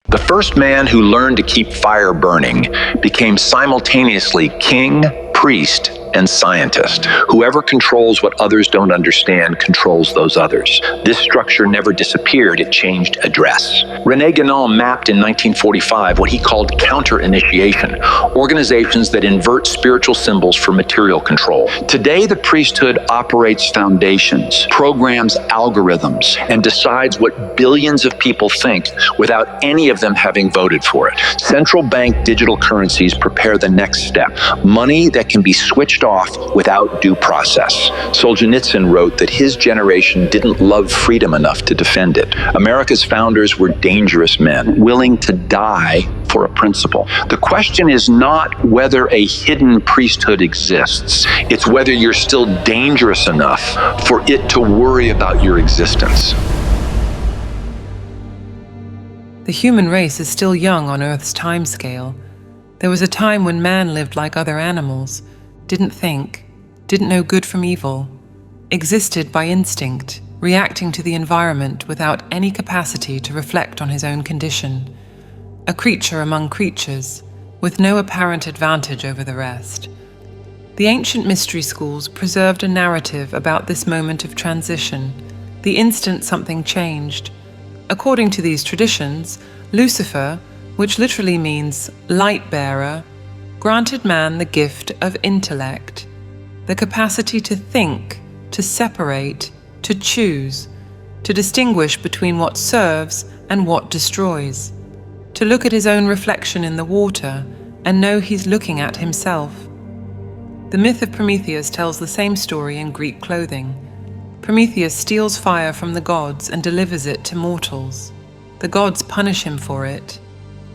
The first man who learned to keep fire burning became simultaneously king, priest, and scientist. Whoever controls what others don't understand controls those others. This structure never disappeared, it changed address. René Guénon mapped in 1945 what he called counter-initiation, organizations that invert spiritual symbols for material control. Today, the priesthood operates foundations, programs algorithms, and decides what billions of people think without any of them having voted for it. Central bank digital currencies prepare the next step, money that can be switched off without due process. Solzhenitsyn wrote that his generation didn't love freedom enough to defend it. America's founders were dangerous men, willing to die for a principle. The question is not whether a hidden priesthood exists, it's whether you're still dangerous enough for it to worry about your existence. The human race is still young on Earth's timescale. There was a time when man lived like other animals, didn't think, didn't know good from evil, existed by instinct, reacting to the environment without any capacity to reflect on his own condition. A creature among creatures, with no apparent advantage over the rest. The ancient mystery schools preserved a narrative about this moment of transition, the instant something changed. According to these traditions, Lucifer, which literally means light bearer, granted man the gift of intellect, the capacity to think, to separate, to choose, to distinguish between what serves and what destroys, to look at his own reflection in the water and know he's looking at himself. The myth of Prometheus tells the same story in Greek clothing. Prometheus steals fire from the gods and delivers it to mortals. The gods punish him for it.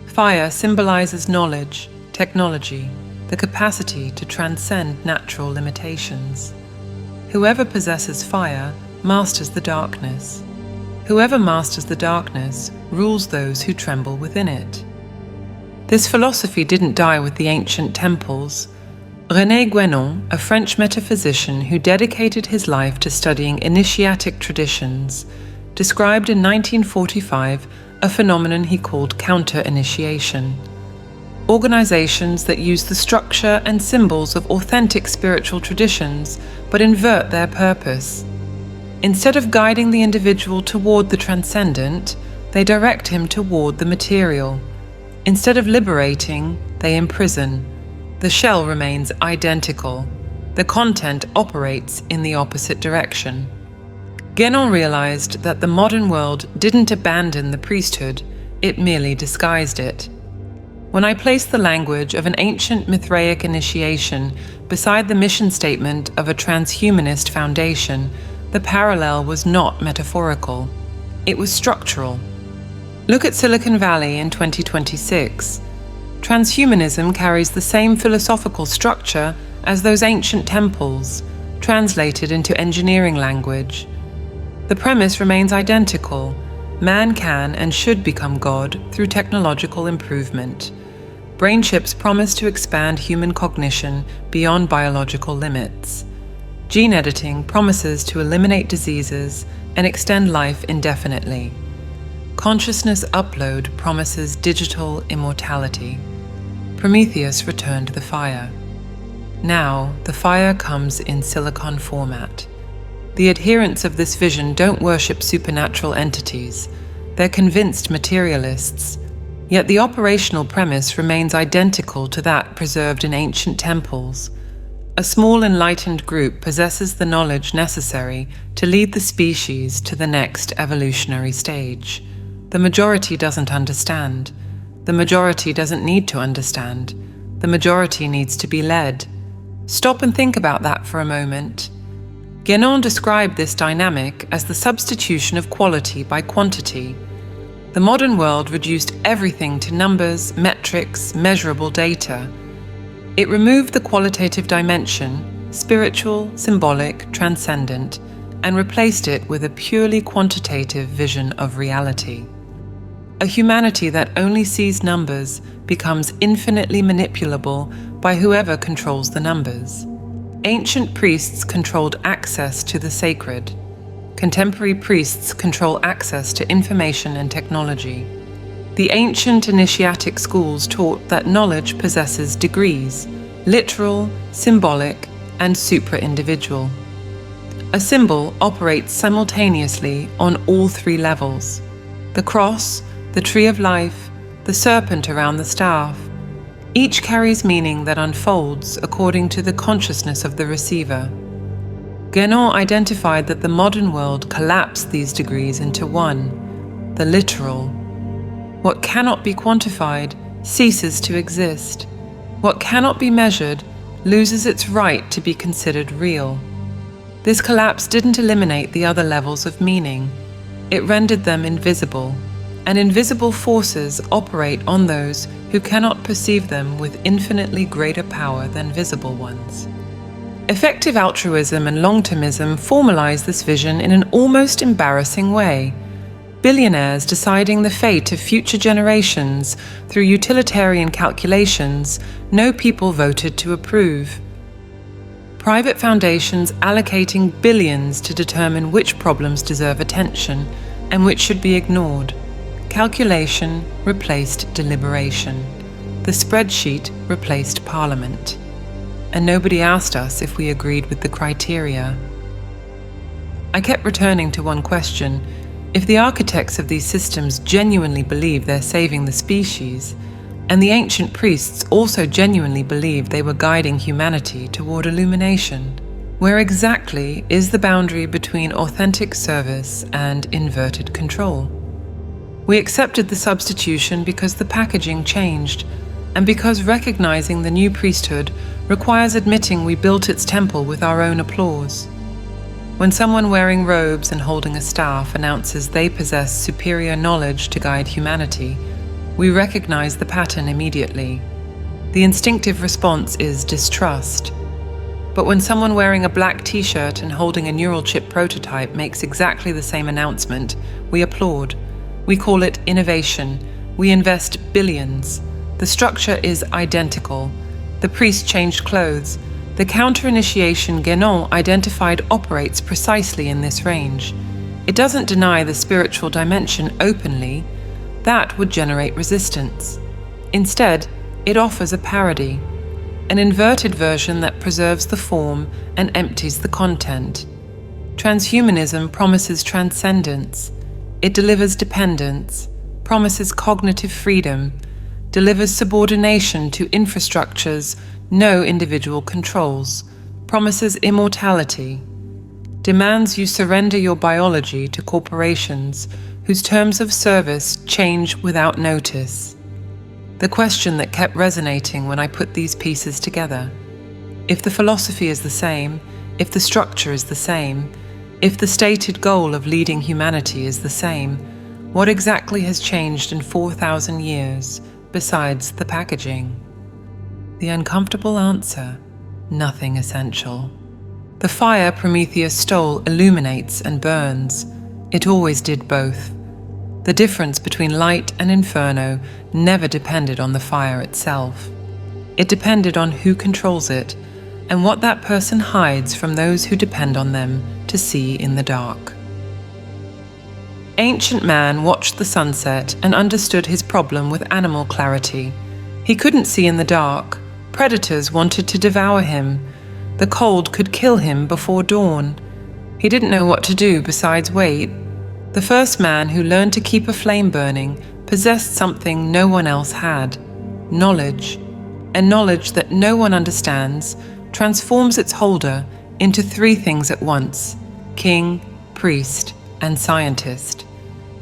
Fire symbolizes knowledge, technology, the capacity to transcend natural limitations. Whoever possesses fire masters the darkness. Whoever masters the darkness rules those who tremble within it. This philosophy didn't die with the ancient temples. René Guénon, a French metaphysician who dedicated his life to studying initiatic traditions, described in 1945 a phenomenon he called counter-initiation. Organizations that use the structure and symbols of authentic spiritual traditions but invert their purpose. Instead of guiding the individual toward the transcendent, they direct him toward the material. Instead of liberating, they imprison. The shell remains identical. The content operates in the opposite direction. Guénon realized that the modern world didn't abandon the priesthood, it merely disguised it. When I placed the language of an ancient Mithraic initiation beside the mission statement of a transhumanist foundation, the parallel was not metaphorical. It was structural. Look at Silicon Valley in 2026. Transhumanism carries the same philosophical structure as those ancient temples, translated into engineering language. The premise remains identical. Man can and should become God through technological improvement. Brain chips promise to expand human cognition beyond biological limits. Gene editing promises to eliminate diseases and extend life indefinitely. Consciousness upload promises digital immortality. Prometheus returned the fire. Now, the fire comes in silicon format. The adherents of this vision don't worship supernatural entities. They're convinced materialists. Yet the operational premise remains identical to that preserved in ancient temples. A small enlightened group possesses the knowledge necessary to lead the species to the next evolutionary stage. The majority doesn't understand. The majority doesn't need to understand. The majority needs to be led. Stop and think about that for a moment. Guénon described this dynamic as the substitution of quality by quantity. The modern world reduced everything to numbers, metrics, measurable data. It removed the qualitative dimension, spiritual, symbolic, transcendent, and replaced it with a purely quantitative vision of reality. A humanity that only sees numbers becomes infinitely manipulable by whoever controls the numbers. Ancient priests controlled access to the sacred. Contemporary priests control access to information and technology. The ancient initiatic schools taught that knowledge possesses degrees: literal, symbolic, and supra-individual. A symbol operates simultaneously on all three levels: the cross, the tree of life, the serpent around the staff. Each carries meaning that unfolds according to the consciousness of the receiver. Guénon identified that the modern world collapsed these degrees into one, the literal. What cannot be quantified ceases to exist. What cannot be measured loses its right to be considered real. This collapse didn't eliminate the other levels of meaning. It rendered them invisible, and invisible forces operate on those who cannot perceive them with infinitely greater power than visible ones. Effective altruism and long-termism formalize this vision in an almost embarrassing way. Billionaires deciding the fate of future generations through utilitarian calculations no people voted to approve. Private foundations allocating billions to determine which problems deserve attention and which should be ignored. Calculation replaced deliberation. The spreadsheet replaced Parliament. And nobody asked us if we agreed with the criteria. I kept returning to one question. If the architects of these systems genuinely believe they're saving the species, and the ancient priests also genuinely believed they were guiding humanity toward illumination, where exactly is the boundary between authentic service and inverted control? We accepted the substitution because the packaging changed, and because recognizing the new priesthood requires admitting we built its temple with our own applause. When someone wearing robes and holding a staff announces they possess superior knowledge to guide humanity, we recognize the pattern immediately. The instinctive response is distrust. But when someone wearing a black t-shirt and holding a neural chip prototype makes exactly the same announcement, we applaud. We call it innovation. We invest billions. The structure is identical. The priest changed clothes. The counter-initiation Guénon identified operates precisely in this range. It doesn't deny the spiritual dimension openly. That would generate resistance. Instead, it offers a parody, an inverted version that preserves the form and empties the content. Transhumanism promises transcendence. It delivers dependence, promises cognitive freedom, delivers subordination to infrastructures no individual controls, promises immortality, demands you surrender your biology to corporations whose terms of service change without notice. The question that kept resonating when I put these pieces together: if the philosophy is the same, if the structure is the same, if the stated goal of leading humanity is the same, what exactly has changed in 4,000 years besides the packaging? The uncomfortable answer: nothing essential. The fire Prometheus stole illuminates and burns. It always did both. The difference between light and inferno never depended on the fire itself. It depended on who controls it and what that person hides from those who depend on them to see in the dark. Ancient man watched the sunset and understood his problem with animal clarity. He couldn't see in the dark. Predators wanted to devour him. The cold could kill him before dawn. He didn't know what to do besides wait. The first man who learned to keep a flame burning possessed something no one else had: knowledge. And knowledge that no one understands transforms its holder into three things at once: king, priest, and scientist.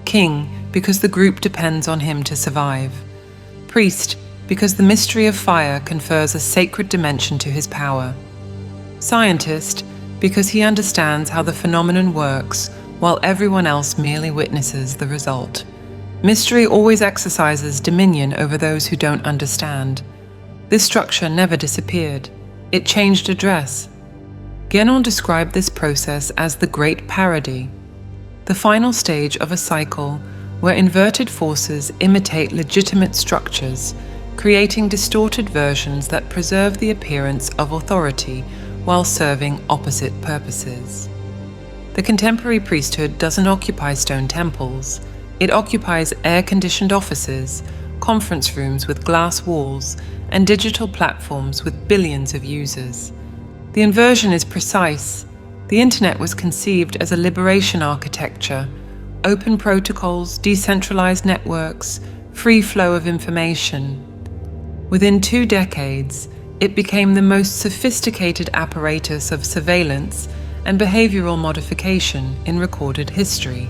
King, because the group depends on him to survive. Priest, because the mystery of fire confers a sacred dimension to his power. Scientist, because he understands how the phenomenon works, while everyone else merely witnesses the result. Mystery always exercises dominion over those who don't understand. This structure never disappeared. It changed address. Guénon described this process as the great parody, the final stage of a cycle where inverted forces imitate legitimate structures, creating distorted versions that preserve the appearance of authority while serving opposite purposes. The contemporary priesthood doesn't occupy stone temples. It occupies air-conditioned offices, conference rooms with glass walls, and digital platforms with billions of users. The inversion is precise. The internet was conceived as a liberation architecture, open protocols, decentralized networks, free flow of information. Within 2 decades, it became the most sophisticated apparatus of surveillance and behavioral modification in recorded history.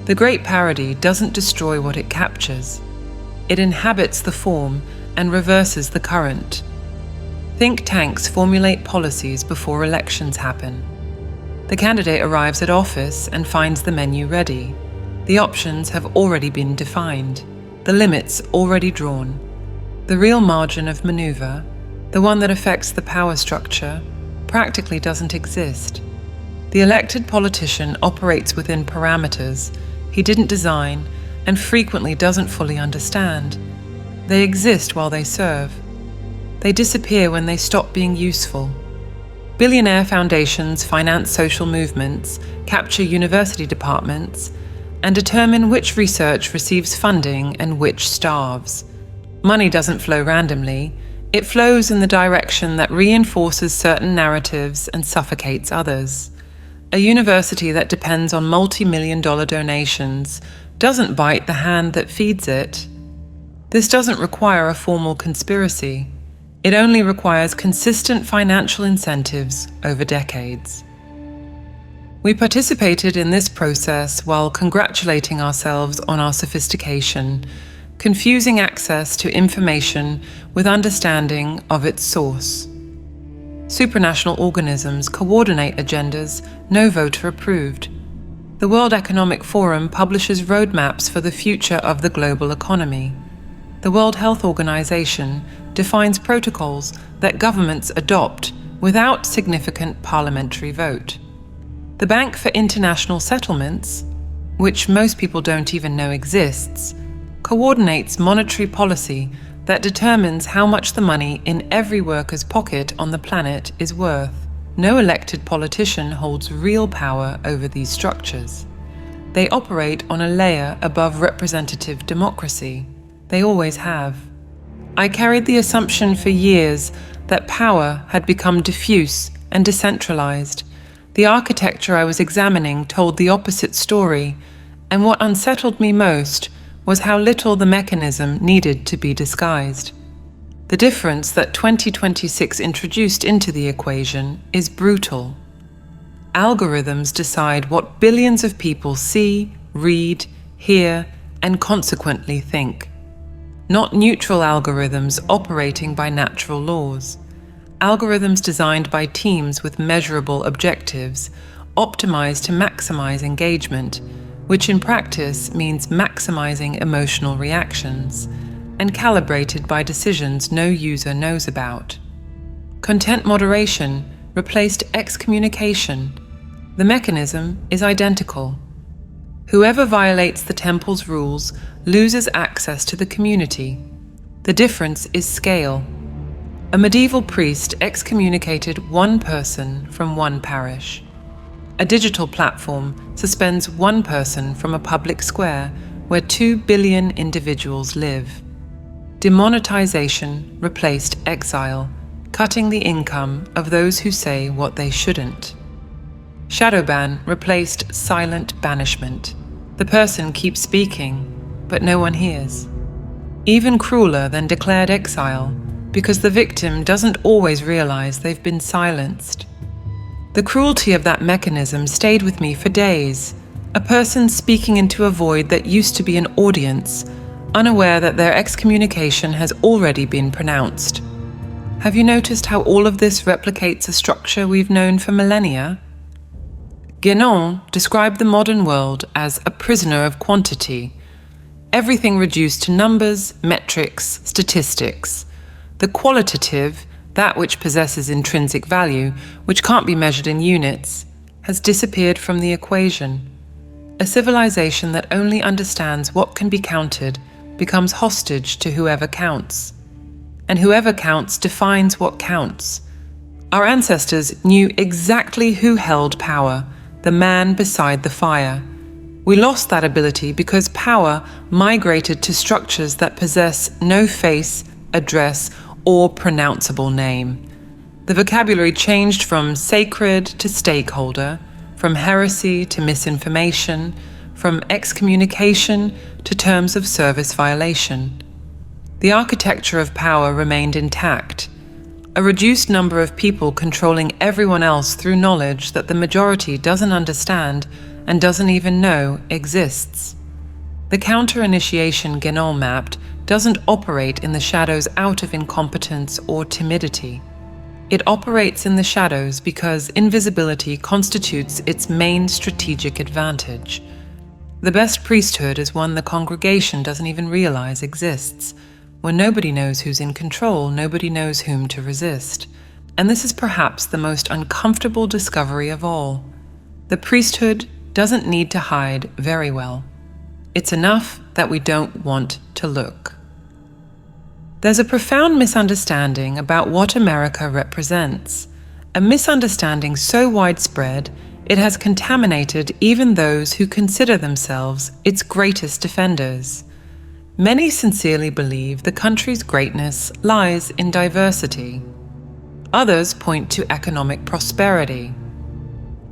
The great parody doesn't destroy what it captures. It inhabits the form and reverses the current. Think tanks formulate policies before elections happen. The candidate arrives at office and finds the menu ready. The options have already been defined, the limits already drawn. The real margin of maneuver, the one that affects the power structure, practically doesn't exist. The elected politician operates within parameters he didn't design and frequently doesn't fully understand. They exist while they serve. They disappear when they stop being useful. Billionaire foundations finance social movements, capture university departments, and determine which research receives funding and which starves. Money doesn't flow randomly. It flows in the direction that reinforces certain narratives and suffocates others. A university that depends on multi-million-dollar donations doesn't bite the hand that feeds it. This doesn't require a formal conspiracy. It only requires consistent financial incentives over decades. We participated in this process while congratulating ourselves on our sophistication, confusing access to information with understanding of its source. Supranational organisms coordinate agendas no voter approved. The World Economic Forum publishes roadmaps for the future of the global economy. The World Health Organization defines protocols that governments adopt without significant parliamentary vote. The Bank for International Settlements, which most people don't even know exists, coordinates monetary policy that determines how much the money in every worker's pocket on the planet is worth. No elected politician holds real power over these structures. They operate on a layer above representative democracy. They always have. I carried the assumption for years that power had become diffuse and decentralized. The architecture I was examining told the opposite story, and what unsettled me most was how little the mechanism needed to be disguised. The difference that 2026 introduced into the equation is brutal. Algorithms decide what billions of people see, read, hear, and consequently think. Not neutral algorithms operating by natural laws. Algorithms designed by teams with measurable objectives, optimized to maximize engagement, which in practice means maximizing emotional reactions, and calibrated by decisions no user knows about. Content moderation replaced excommunication. The mechanism is identical. Whoever violates the temple's rules loses access to the community. The difference is scale. A medieval priest excommunicated one person from one parish. A digital platform suspends one person from a public square where 2 billion individuals live. Demonetization replaced exile, cutting the income of those who say what they shouldn't. Shadowban replaced silent banishment. The person keeps speaking, but no one hears. Even crueler than declared exile, because the victim doesn't always realize they've been silenced. The cruelty of that mechanism stayed with me for days. A person speaking into a void that used to be an audience, unaware that their excommunication has already been pronounced. Have you noticed how all of this replicates a structure we've known for millennia? Guénon described the modern world as a prisoner of quantity. Everything reduced to numbers, metrics, statistics. The qualitative, that which possesses intrinsic value, which can't be measured in units, has disappeared from the equation. A civilization that only understands what can be counted becomes hostage to whoever counts. And whoever counts defines what counts. Our ancestors knew exactly who held power, the man beside the fire. We lost that ability because power migrated to structures that possess no face, address, or pronounceable name. The vocabulary changed from sacred to stakeholder, from heresy to misinformation, from excommunication to terms of service violation. The architecture of power remained intact. A reduced number of people controlling everyone else through knowledge that the majority doesn't understand and doesn't even know exists. The counter-initiation Guénon mapped doesn't operate in the shadows out of incompetence or timidity. It operates in the shadows because invisibility constitutes its main strategic advantage. The best priesthood is one the congregation doesn't even realize exists. When nobody knows who's in control, nobody knows whom to resist. And this is perhaps the most uncomfortable discovery of all. The priesthood doesn't need to hide very well. It's enough that we don't want to look. There's a profound misunderstanding about what America represents, a misunderstanding so widespread it has contaminated even those who consider themselves its greatest defenders. Many sincerely believe the country's greatness lies in diversity. Others point to economic prosperity.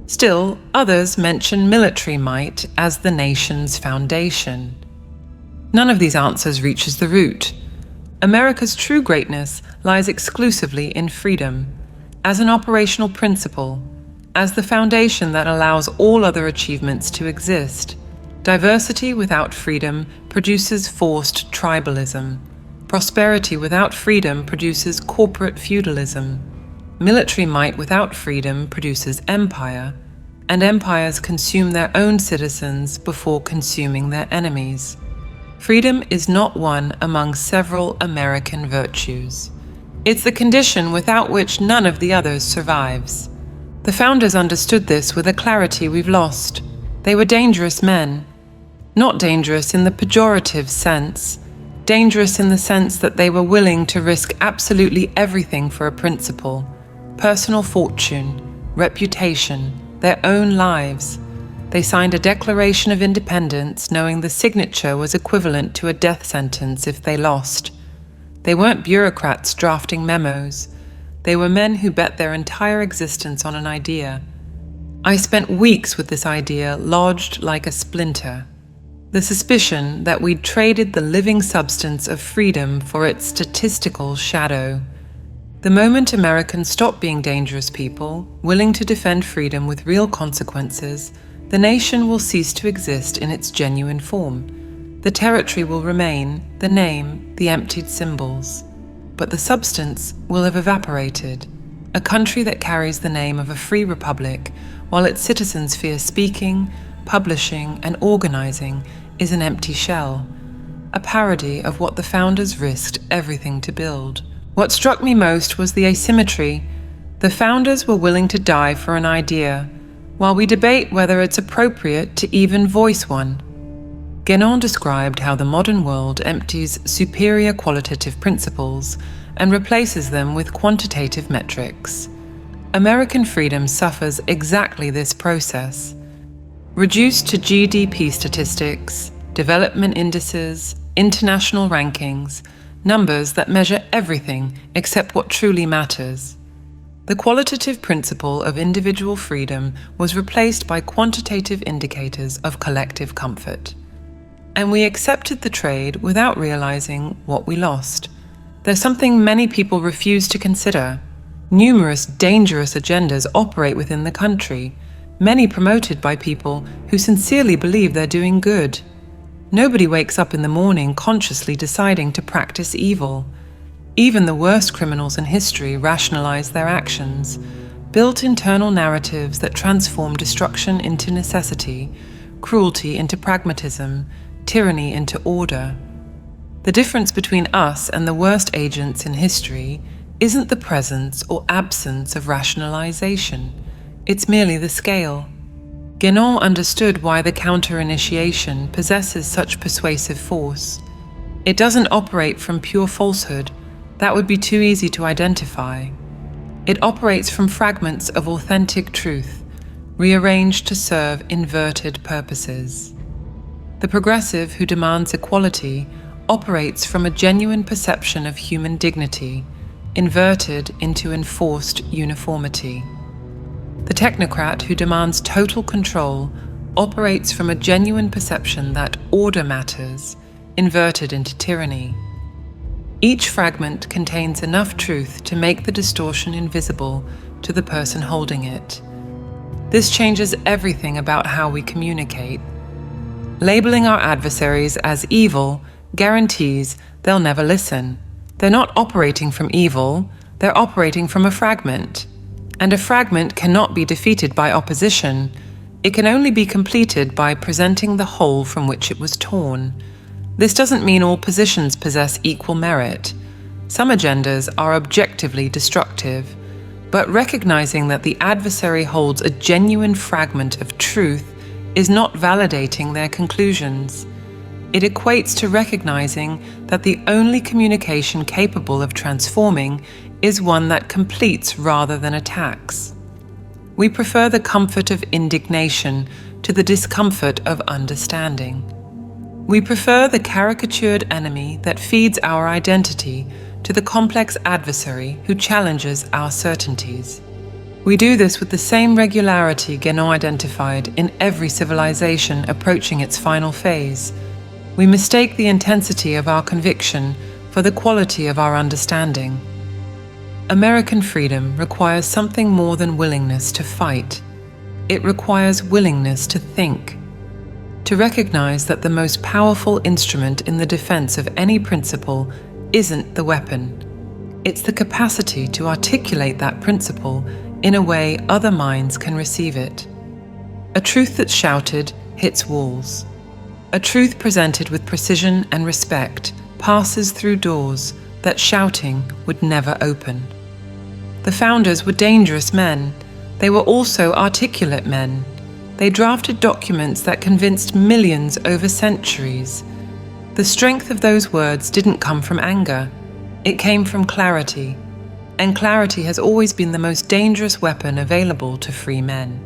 Still, others mention military might as the nation's foundation. None of these answers reaches the root. America's true greatness lies exclusively in freedom, as an operational principle, as the foundation that allows all other achievements to exist. Diversity without freedom produces forced tribalism. Prosperity without freedom produces corporate feudalism. Military might without freedom produces empire, and empires consume their own citizens before consuming their enemies. Freedom is not one among several American virtues. It's the condition without which none of the others survives. The founders understood this with a clarity we've lost. They were dangerous men. Not dangerous in the pejorative sense, dangerous in the sense that they were willing to risk absolutely everything for a principle: personal fortune, reputation, their own lives. They signed a Declaration of Independence knowing the signature was equivalent to a death sentence if they lost. They weren't bureaucrats drafting memos. They were men who bet their entire existence on an idea. I spent weeks with this idea lodged like a splinter. The suspicion that we'd traded the living substance of freedom for its statistical shadow. The moment Americans stopped being dangerous people, willing to defend freedom with real consequences, the nation will cease to exist in its genuine form. The territory will remain, the name, the emptied symbols. But the substance will have evaporated. A country that carries the name of a free republic, while its citizens fear speaking, publishing, and organizing, is an empty shell, a parody of what the founders risked everything to build. What struck me most was the asymmetry. The founders were willing to die for an idea, while we debate whether it's appropriate to even voice one. Guénon described how the modern world empties superior qualitative principles and replaces them with quantitative metrics. American freedom suffers exactly this process. Reduced to GDP statistics, development indices, international rankings, numbers that measure everything except what truly matters. The qualitative principle of individual freedom was replaced by quantitative indicators of collective comfort. And we accepted the trade without realizing what we lost. There's something many people refuse to consider. Numerous dangerous agendas operate within the country, many promoted by people who sincerely believe they're doing good. Nobody wakes up in the morning consciously deciding to practice evil. Even the worst criminals in history rationalize their actions, built internal narratives that transform destruction into necessity, cruelty into pragmatism, tyranny into order. The difference between us and the worst agents in history isn't the presence or absence of rationalization. It's merely the scale. Guénon understood why the counter-initiation possesses such persuasive force. It doesn't operate from pure falsehood. That would be too easy to identify. It operates from fragments of authentic truth, rearranged to serve inverted purposes. The progressive who demands equality operates from a genuine perception of human dignity, inverted into enforced uniformity. The technocrat who demands total control operates from a genuine perception that order matters, inverted into tyranny. Each fragment contains enough truth to make the distortion invisible to the person holding it. This changes everything about how we communicate. Labeling our adversaries as evil guarantees they'll never listen. They're not operating from evil, they're operating from a fragment. And a fragment cannot be defeated by opposition. It can only be completed by presenting the whole from which it was torn. This doesn't mean all positions possess equal merit. Some agendas are objectively destructive, but recognizing that the adversary holds a genuine fragment of truth is not validating their conclusions. It equates to recognizing that the only communication capable of transforming is one that completes rather than attacks. We prefer the comfort of indignation to the discomfort of understanding. We prefer the caricatured enemy that feeds our identity to the complex adversary who challenges our certainties. We do this with the same regularity Guénon identified in every civilization approaching its final phase. We mistake the intensity of our conviction for the quality of our understanding. American freedom requires something more than willingness to fight. It requires willingness to think, to recognize that the most powerful instrument in the defense of any principle isn't the weapon. It's the capacity to articulate that principle in a way other minds can receive it. A truth that's shouted hits walls. A truth presented with precision and respect passes through doors that shouting would never open. The founders were dangerous men. They were also articulate men. They drafted documents that convinced millions over centuries. The strength of those words didn't come from anger. It came from clarity. And clarity has always been the most dangerous weapon available to free men.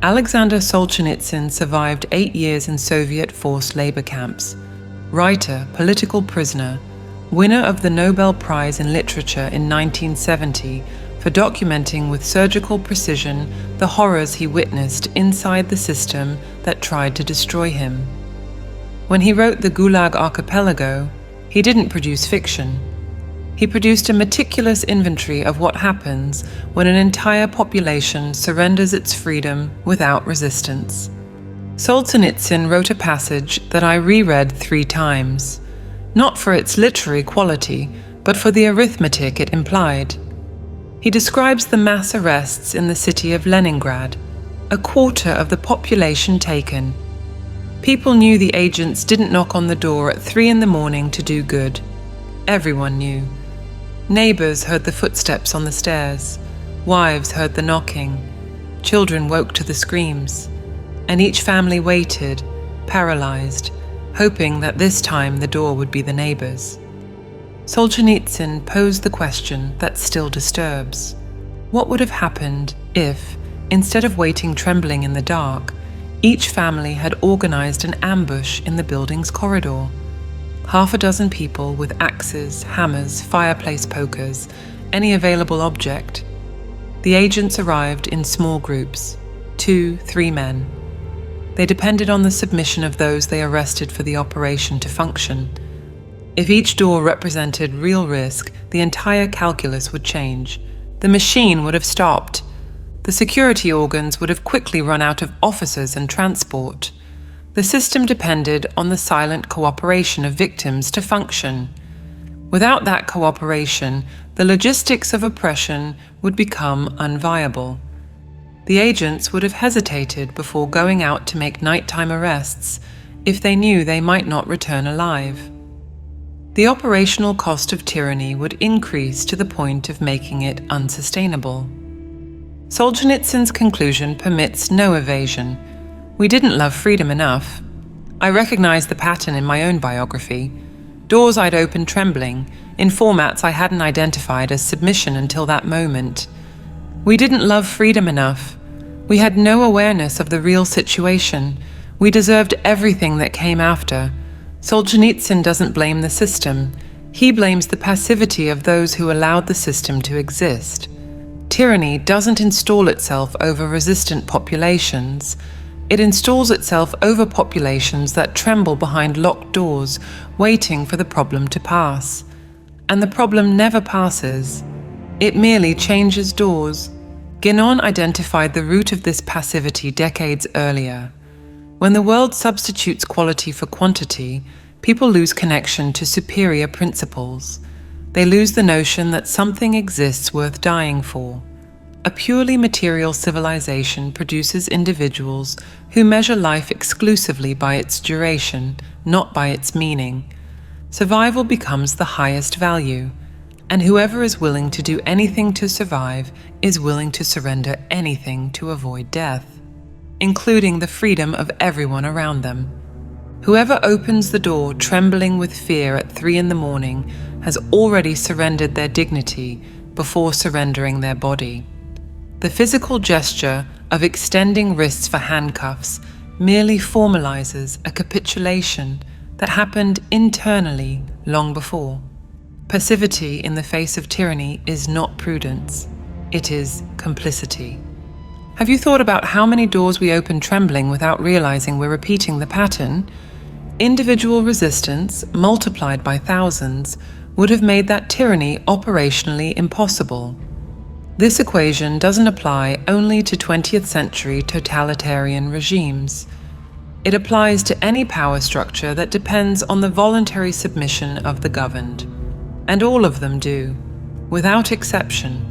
Alexander Solzhenitsyn survived 8 years in Soviet forced labor camps. Writer, political prisoner, winner of the Nobel Prize in Literature in 1970 for documenting with surgical precision the horrors he witnessed inside the system that tried to destroy him. When he wrote the Gulag Archipelago, he didn't produce fiction. He produced a meticulous inventory of what happens when an entire population surrenders its freedom without resistance. Solzhenitsyn wrote a passage that I reread 3 times, not for its literary quality, but for the arithmetic it implied. He describes the mass arrests in the city of Leningrad, 1/4 of the population taken. People knew the agents didn't knock on the door at 3 in the morning to do good. Everyone knew. Neighbors heard the footsteps on the stairs. Wives heard the knocking. Children woke to the screams. And each family waited, paralyzed, hoping that this time the door would be the neighbors. Solzhenitsyn posed the question that still disturbs. What would have happened if, instead of waiting trembling in the dark, each family had organized an ambush in the building's corridor? 6 people with axes, hammers, fireplace pokers, any available object. The agents arrived in small groups, 2-3 men. They depended on the submission of those they arrested for the operation to function. If each door represented real risk, the entire calculus would change. The machine would have stopped. The security organs would have quickly run out of officers and transport. The system depended on the silent cooperation of victims to function. Without that cooperation, the logistics of oppression would become unviable. The agents would have hesitated before going out to make nighttime arrests if they knew they might not return alive. The operational cost of tyranny would increase to the point of making it unsustainable. Solzhenitsyn's conclusion permits no evasion. We didn't love freedom enough. I recognized the pattern in my own biography. Doors I'd opened trembling, in formats I hadn't identified as submission until that moment. We didn't love freedom enough. We had no awareness of the real situation. We deserved everything that came after. Solzhenitsyn doesn't blame the system. He blames the passivity of those who allowed the system to exist. Tyranny doesn't install itself over resistant populations. It installs itself over populations that tremble behind locked doors, waiting for the problem to pass. And the problem never passes. It merely changes doors. Guénon identified the root of this passivity decades earlier. When the world substitutes quality for quantity, people lose connection to superior principles. They lose the notion that something exists worth dying for. A purely material civilization produces individuals who measure life exclusively by its duration, not by its meaning. Survival becomes the highest value, and whoever is willing to do anything to survive is willing to surrender anything to avoid death, including the freedom of everyone around them. Whoever opens the door trembling with fear at 3 a.m. has already surrendered their dignity before surrendering their body. The physical gesture of extending wrists for handcuffs merely formalizes a capitulation that happened internally long before. Passivity in the face of tyranny is not prudence, it is complicity. Have you thought about how many doors we open trembling without realizing we're repeating the pattern? Individual resistance, multiplied by thousands, would have made that tyranny operationally impossible. This equation doesn't apply only to 20th century totalitarian regimes. It applies to any power structure that depends on the voluntary submission of the governed. And all of them do, without exception.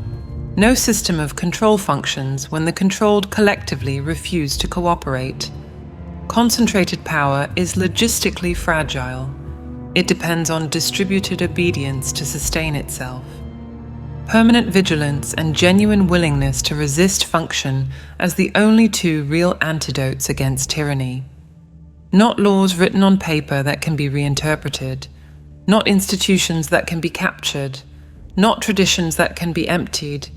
No system of control functions when the controlled collectively refuse to cooperate. Concentrated power is logistically fragile. It depends on distributed obedience to sustain itself. Permanent vigilance and genuine willingness to resist function as the only two real antidotes against tyranny. Not laws written on paper that can be reinterpreted, not institutions that can be captured, not traditions that can be emptied.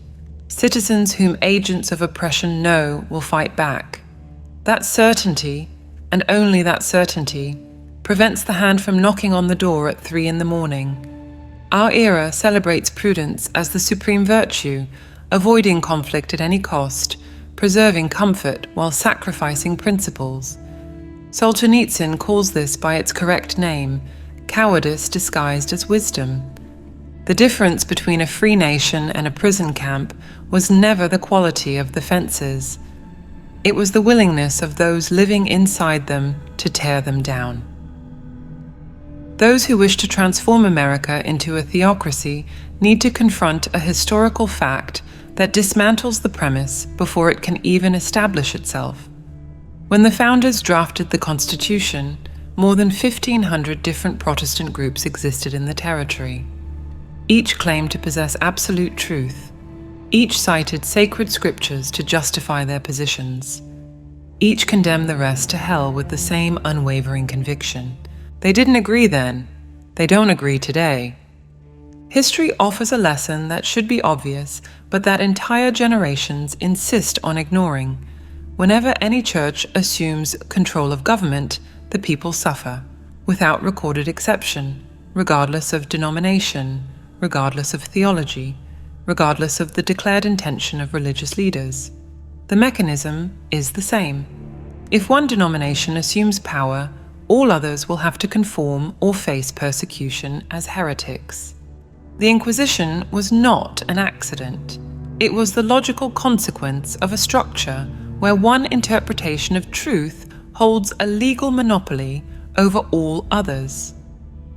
Citizens whom agents of oppression know will fight back. That certainty, and only that certainty, prevents the hand from knocking on the door at 3 a.m. Our era celebrates prudence as the supreme virtue, avoiding conflict at any cost, preserving comfort while sacrificing principles. Solzhenitsyn calls this by its correct name, cowardice disguised as wisdom. The difference between a free nation and a prison camp was never the quality of the fences. It was the willingness of those living inside them to tear them down. Those who wish to transform America into a theocracy need to confront a historical fact that dismantles the premise before it can even establish itself. When the founders drafted the Constitution, more than 1,500 different Protestant groups existed in the territory. Each claimed to possess absolute truth. Each cited sacred scriptures to justify their positions. Each condemned the rest to hell with the same unwavering conviction. They didn't agree then. They don't agree today. History offers a lesson that should be obvious, but that entire generations insist on ignoring. Whenever any church assumes control of government, the people suffer, without recorded exception, regardless of denomination, regardless of theology, regardless of the declared intention of religious leaders. The mechanism is the same. If one denomination assumes power, all others will have to conform or face persecution as heretics. The Inquisition was not an accident. It was the logical consequence of a structure where one interpretation of truth holds a legal monopoly over all others.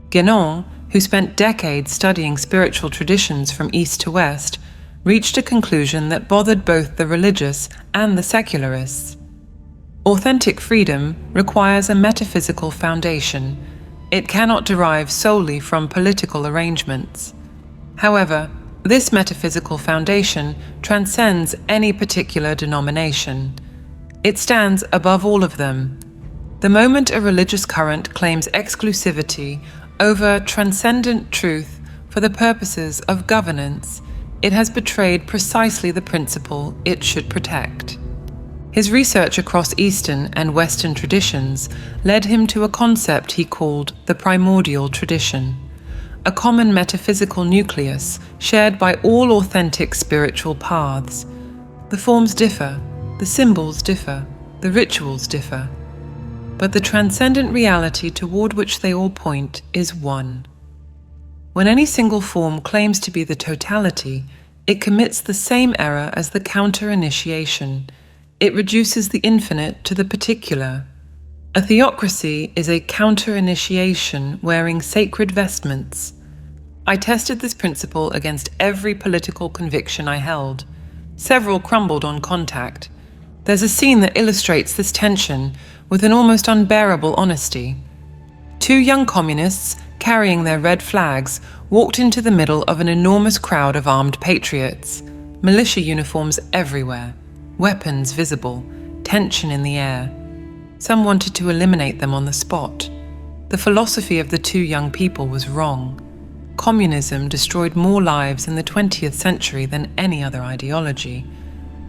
Guénon, who spent decades studying spiritual traditions from east to west, reached a conclusion that bothered both the religious and the secularists. Authentic freedom requires a metaphysical foundation. It cannot derive solely from political arrangements. However, this metaphysical foundation transcends any particular denomination. It stands above all of them. The moment a religious current claims exclusivity over transcendent truth for the purposes of governance, it has betrayed precisely the principle it should protect. His research across Eastern and Western traditions led him to a concept he called the primordial tradition, a common metaphysical nucleus shared by all authentic spiritual paths. The forms differ, the symbols differ, the rituals differ, but the transcendent reality toward which they all point is one. When any single form claims to be the totality, it commits the same error as the counter-initiation. It reduces the infinite to the particular. A theocracy is a counter-initiation wearing sacred vestments. I tested this principle against every political conviction I held. Several crumbled on contact. There's a scene that illustrates this tension with an almost unbearable honesty. Two young communists, carrying their red flags, walked into the middle of an enormous crowd of armed patriots. Militia uniforms everywhere, weapons visible, tension in the air. Some wanted to eliminate them on the spot. The philosophy of the two young people was wrong. Communism destroyed more lives in the 20th century than any other ideology.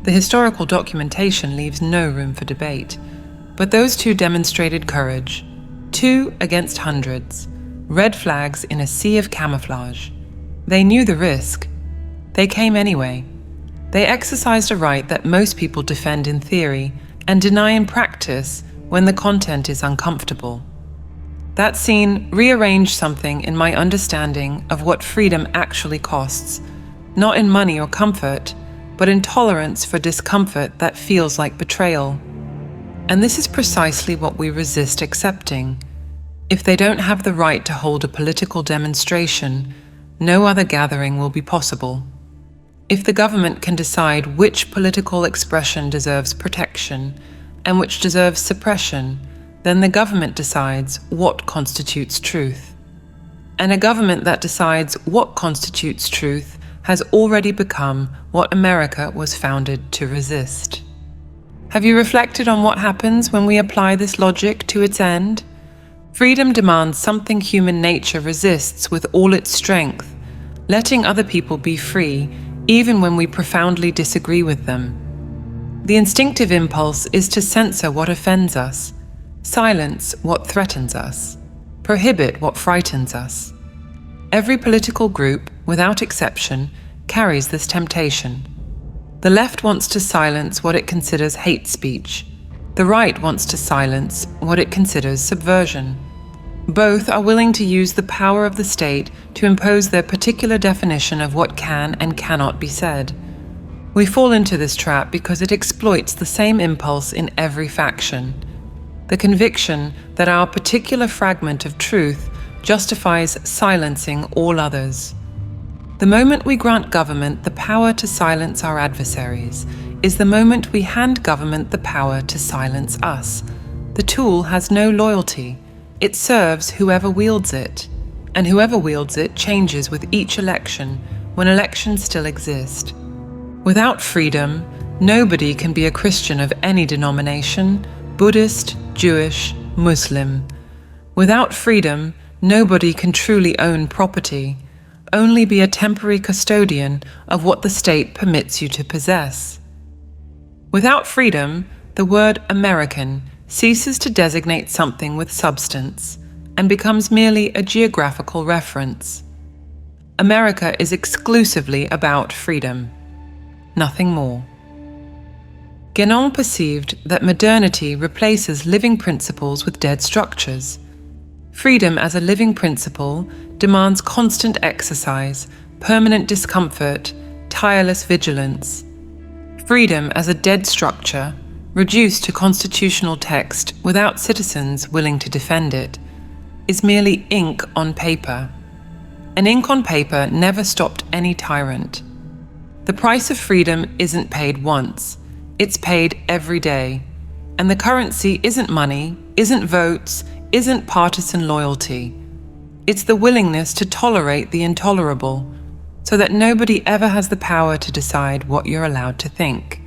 The historical documentation leaves no room for debate. But those two demonstrated courage. 2 against hundreds. Red flags in a sea of camouflage. They knew the risk. They came anyway. They exercised a right that most people defend in theory and deny in practice when the content is uncomfortable. That scene rearranged something in my understanding of what freedom actually costs, not in money or comfort, but in tolerance for discomfort that feels like betrayal. And this is precisely what we resist accepting. If they don't have the right to hold a political demonstration, no other gathering will be possible. If the government can decide which political expression deserves protection and which deserves suppression, then the government decides what constitutes truth. And a government that decides what constitutes truth has already become what America was founded to resist. Have you reflected on what happens when we apply this logic to its end? Freedom demands something human nature resists with all its strength, letting other people be free, even when we profoundly disagree with them. The instinctive impulse is to censor what offends us, silence what threatens us, prohibit what frightens us. Every political group, without exception, carries this temptation. The left wants to silence what it considers hate speech. The right wants to silence what it considers subversion. Both are willing to use the power of the state to impose their particular definition of what can and cannot be said. We fall into this trap because it exploits the same impulse in every faction. The conviction that our particular fragment of truth justifies silencing all others. The moment we grant government the power to silence our adversaries is the moment we hand government the power to silence us. The tool has no loyalty. It serves whoever wields it, and whoever wields it changes with each election when elections still exist. Without freedom, nobody can be a Christian of any denomination, Buddhist, Jewish, Muslim. Without freedom, nobody can truly own property, only be a temporary custodian of what the state permits you to possess. Without freedom, the word American ceases to designate something with substance and becomes merely a geographical reference. America is exclusively about freedom, nothing more. Guénon perceived that modernity replaces living principles with dead structures. Freedom as a living principle demands constant exercise, permanent discomfort, tireless vigilance. Freedom as a dead structure, reduced to constitutional text without citizens willing to defend it, is merely ink on paper. And ink on paper never stopped any tyrant. The price of freedom isn't paid once, it's paid every day. And the currency isn't money, isn't votes, isn't partisan loyalty. It's the willingness to tolerate the intolerable, so that nobody ever has the power to decide what you're allowed to think.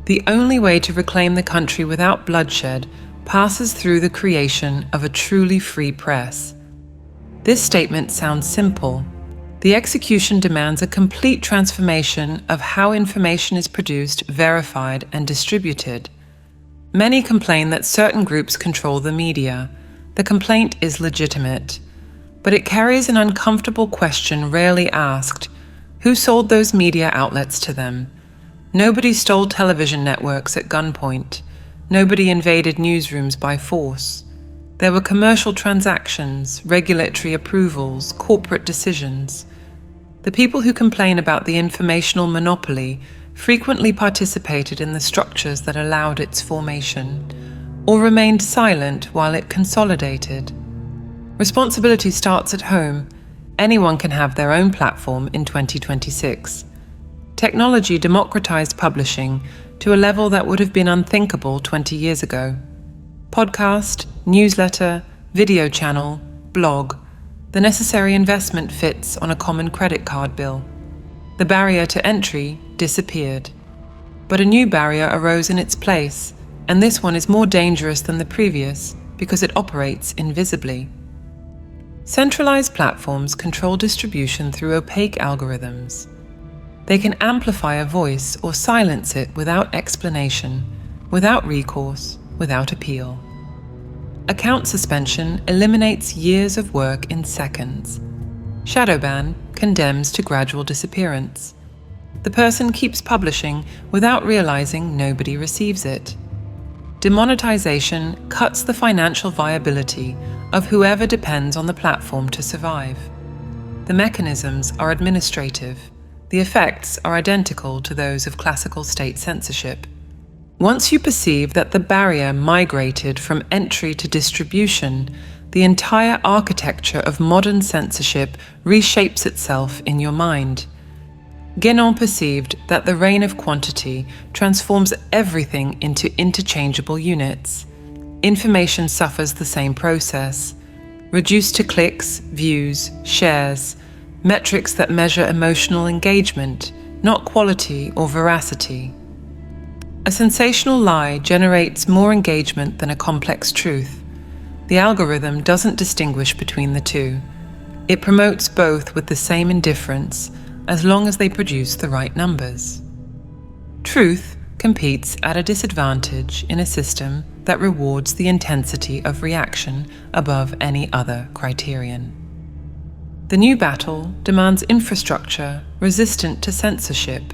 The only way to reclaim the country without bloodshed passes through the creation of a truly free press. This statement sounds simple, The execution demands a complete transformation of how information is produced, verified, and distributed. Many complain that certain groups control the media. The complaint is legitimate, but it carries an uncomfortable question rarely asked. Who sold those media outlets to them? Nobody stole television networks at gunpoint. Nobody invaded newsrooms by force. There were commercial transactions, regulatory approvals, corporate decisions. The people who complain about the informational monopoly frequently participated in the structures that allowed its formation, or remained silent while it consolidated. Responsibility starts at home. Anyone can have their own platform in 2026. Technology democratized publishing to a level that would have been unthinkable 20 years ago. Podcast, newsletter, video channel, blog. The necessary investment fits on a common credit card bill. The barrier to entry disappeared. But a new barrier arose in its place, and this one is more dangerous than the previous because it operates invisibly. Centralized platforms control distribution through opaque algorithms. They can amplify a voice or silence it without explanation, without recourse, without appeal. Account suspension eliminates years of work in seconds. Shadow ban condemns to gradual disappearance. The person keeps publishing without realizing nobody receives it. Demonetization cuts the financial viability of whoever depends on the platform to survive. The mechanisms are administrative. The effects are identical to those of classical state censorship. Once you perceive that the barrier migrated from entry to distribution, the entire architecture of modern censorship reshapes itself in your mind. Guénon perceived that the reign of quantity transforms everything into interchangeable units. Information suffers the same process, reduced to clicks, views, shares, metrics that measure emotional engagement, not quality or veracity. A sensational lie generates more engagement than a complex truth. The algorithm doesn't distinguish between the two. It promotes both with the same indifference, as long as they produce the right numbers. Truth competes at a disadvantage in a system that rewards the intensity of reaction above any other criterion. The new battle demands infrastructure resistant to censorship,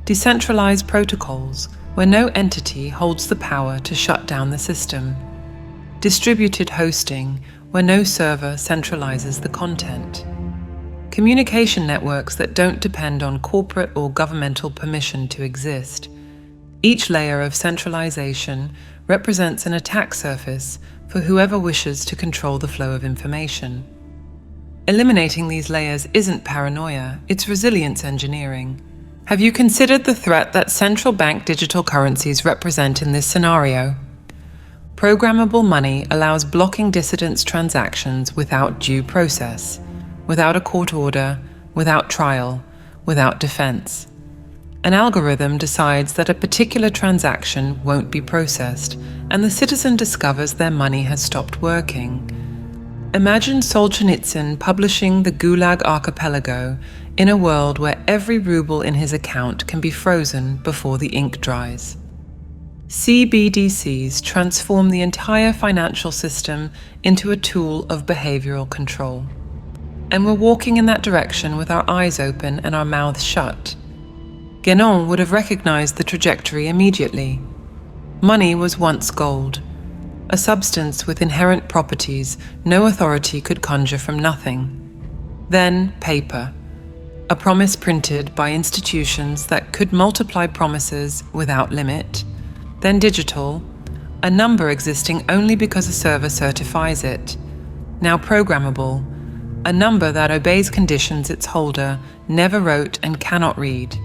decentralized protocols where no entity holds the power to shut down the system, distributed hosting where no server centralizes the content, communication networks that don't depend on corporate or governmental permission to exist. Each layer of centralization represents an attack surface for whoever wishes to control the flow of information. Eliminating these layers isn't paranoia, it's resilience engineering. Have you considered the threat that central bank digital currencies represent in this scenario? Programmable money allows blocking dissidents' transactions without due process, without a court order, without trial, without defense. An algorithm decides that a particular transaction won't be processed, and the citizen discovers their money has stopped working. Imagine Solzhenitsyn publishing the Gulag Archipelago in a world where every ruble in his account can be frozen before the ink dries. CBDCs transform the entire financial system into a tool of behavioral control. And we're walking in that direction with our eyes open and our mouths shut. Guénon would have recognized the trajectory immediately. Money was once gold, a substance with inherent properties no authority could conjure from nothing. Then paper, a promise printed by institutions that could multiply promises without limit. Then digital, a number existing only because a server certifies it. Now programmable, a number that obeys conditions its holder never wrote and cannot read.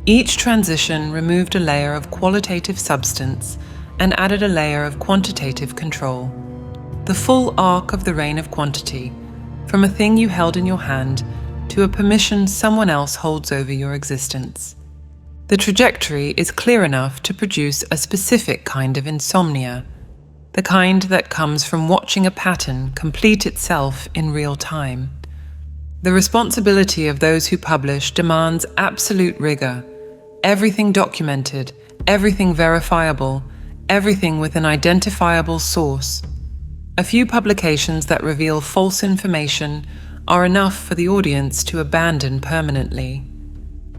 Each transition removed a layer of qualitative substance and added a layer of quantitative control. The full arc of the reign of quantity, from a thing you held in your hand to a permission someone else holds over your existence. The trajectory is clear enough to produce a specific kind of insomnia, the kind that comes from watching a pattern complete itself in real time. The responsibility of those who publish demands absolute rigor, everything documented, everything verifiable, everything with an identifiable source. A few publications that reveal false information are enough for the audience to abandon permanently.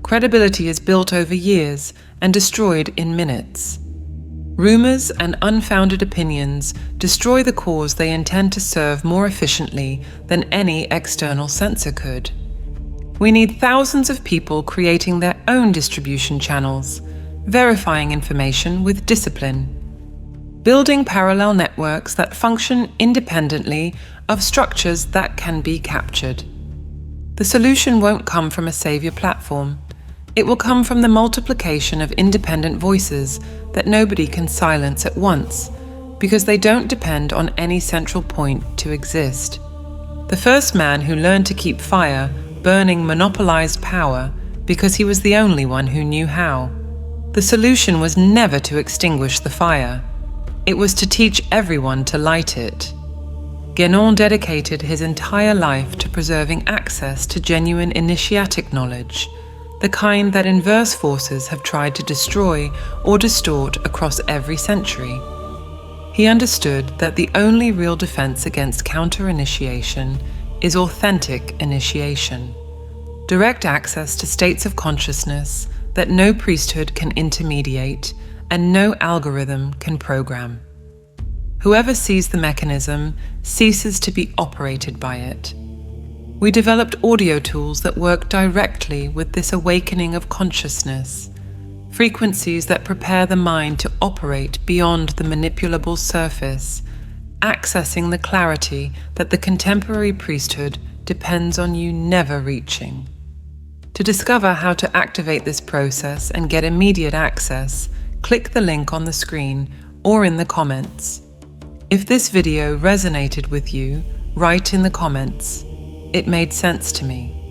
Credibility is built over years and destroyed in minutes. Rumors and unfounded opinions destroy the cause they intend to serve more efficiently than any external censor could. We need thousands of people creating their own distribution channels, verifying information with discipline, building parallel networks that function independently of structures that can be captured. The solution won't come from a savior platform. It will come from the multiplication of independent voices that nobody can silence at once, because they don't depend on any central point to exist. The first man who learned to keep fire burning monopolized power because he was the only one who knew how. The solution was never to extinguish the fire. It was to teach everyone to light it. Guénon dedicated his entire life to preserving access to genuine initiatic knowledge, the kind that inverse forces have tried to destroy or distort across every century. He understood that the only real defense against counter-initiation is authentic initiation, direct access to states of consciousness that no priesthood can intermediate and no algorithm can program. Whoever sees the mechanism ceases to be operated by it. We developed audio tools that work directly with this awakening of consciousness, frequencies that prepare the mind to operate beyond the manipulable surface, accessing the clarity that the contemporary priesthood depends on you never reaching. To discover how to activate this process and get immediate access, click the link on the screen or in the comments. If this video resonated with you, write in the comments. It made sense to me.